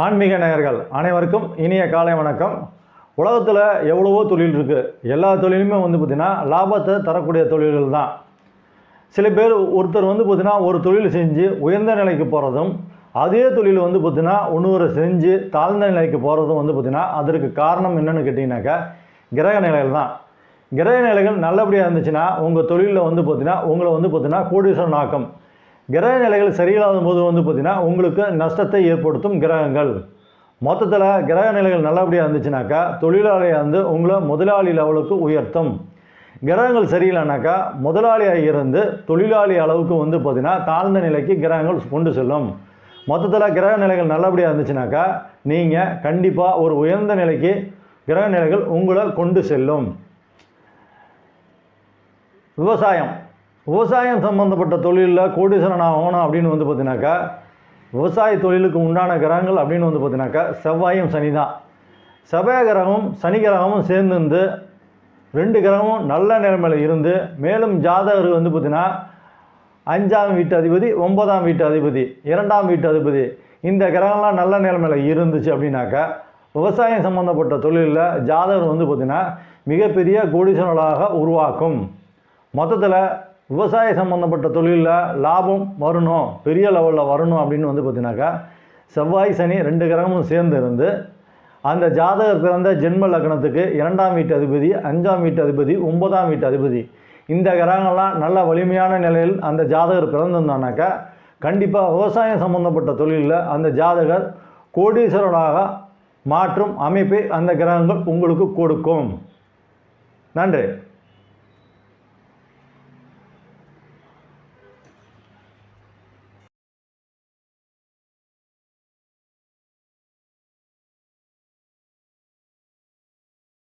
ஆன்மீக நேயர்கள் அனைவருக்கும் இனிய காலை வணக்கம். உலகத்தில் எவ்வளவோ தொழில் இருக்குது. எல்லா தொழிலுமே பார்த்திங்கன்னா லாபத்தை தரக்கூடிய தொழில்கள் தான். சில பேர் ஒருத்தர் பார்த்திங்கன்னா ஒரு தொழில் செஞ்சு உயர்ந்த நிலைக்கு போகிறதும், அதே தொழில் பார்த்திங்கன்னா இன்னொரு செஞ்சு தாழ்ந்த நிலைக்கு போகிறதும் பார்த்திங்கன்னா அதற்கு காரணம் என்னென்னு கேட்டிங்கனாக்கா கிரக நிலைகள் தான். கிரக நிலைகள் நல்லபடியாக இருந்துச்சுன்னா உங்கள் தொழிலில் பார்த்திங்கன்னா உங்களை பார்த்திங்கன்னா கோடீஸ்வரன் ஆக்கும். கிரக நிலைகள் சரியில்லாத போது பார்த்திங்கன்னா உங்களுக்கு நஷ்டத்தை ஏற்படுத்தும் கிரகங்கள். மொத்தத்தில் கிரக நிலைகள் நல்லபடியாக இருந்துச்சுனாக்கா தொழிலாளியாக உங்களை முதலாளி லெவலுக்கு உயர்த்தும். கிரகங்கள் சரியில்லைனாக்கா முதலாளியாக இருந்து தொழிலாளி அளவுக்கு பார்த்திங்கன்னா தாழ்ந்த நிலைக்கு கிரகங்கள் கொண்டு செல்லும். மொத்தத்தில் கிரக நிலைகள் நல்லபடியாக இருந்துச்சுனாக்கா நீங்கள் கண்டிப்பாக ஒரு உயர்ந்த நிலைக்கு கிரக நிலைகள் உங்களை கொண்டு செல்லும். விவசாயம் சம்மந்தப்பட்ட தொழிலில் கோடீஸ்வரன் ஆகணும் அப்படின்னு பார்த்தீங்கன்னாக்கா விவசாய தொழிலுக்கு உண்டான கிரகங்கள் அப்படின்னு பார்த்தீங்கன்னாக்கா செவ்வாயும் சனி தான். செவ்வாய் கிரகமும் சனி கிரகமும் சேர்ந்து ரெண்டு கிரகமும் நல்ல நிலைமையில் இருந்து மேலும் ஜாதகர் பார்த்திங்கன்னா 5ஆம் வீட்டு அதிபதி, 9ஆம் வீட்டு அதிபதி, 2ஆம் வீட்டு அதிபதி இந்த கிரகம்லாம் நல்ல நிலைமையில் இருந்துச்சு அப்படின்னாக்கா விவசாயம் சம்மந்தப்பட்ட தொழிலில் ஜாதகர் பார்த்திங்கன்னா மிகப்பெரிய கோடீஸ்வரர்களாக உருவாக்கும். மொத்தத்தில் விவசாய சம்மந்தப்பட்ட தொழிலில் லாபம் வரணும், பெரிய லெவலில் வரணும் அப்படின்னு பார்த்தீங்கன்னாக்கா செவ்வாய் சனி ரெண்டு கிரகமும் சேர்ந்து இருந்து அந்த ஜாதகர் பிறந்த ஜென்ம லக்னத்துக்கு 2ஆம் வீட்டு அதிபதி, 5ஆம் வீட்டு அதிபதி, 9ஆம் வீட்டு அதிபதி இந்த கிரகங்கள்லாம் நல்ல வலிமையான நிலையில் அந்த ஜாதகர் பிறந்திருந்தானாக்கா கண்டிப்பாக விவசாயம் சம்மந்தப்பட்ட தொழிலில் அந்த ஜாதகர் கோடீஸ்வரனாக மாற்றும் அமைப்பை அந்த கிரகங்கள் உங்களுக்கு கொடுக்கும். நன்றி.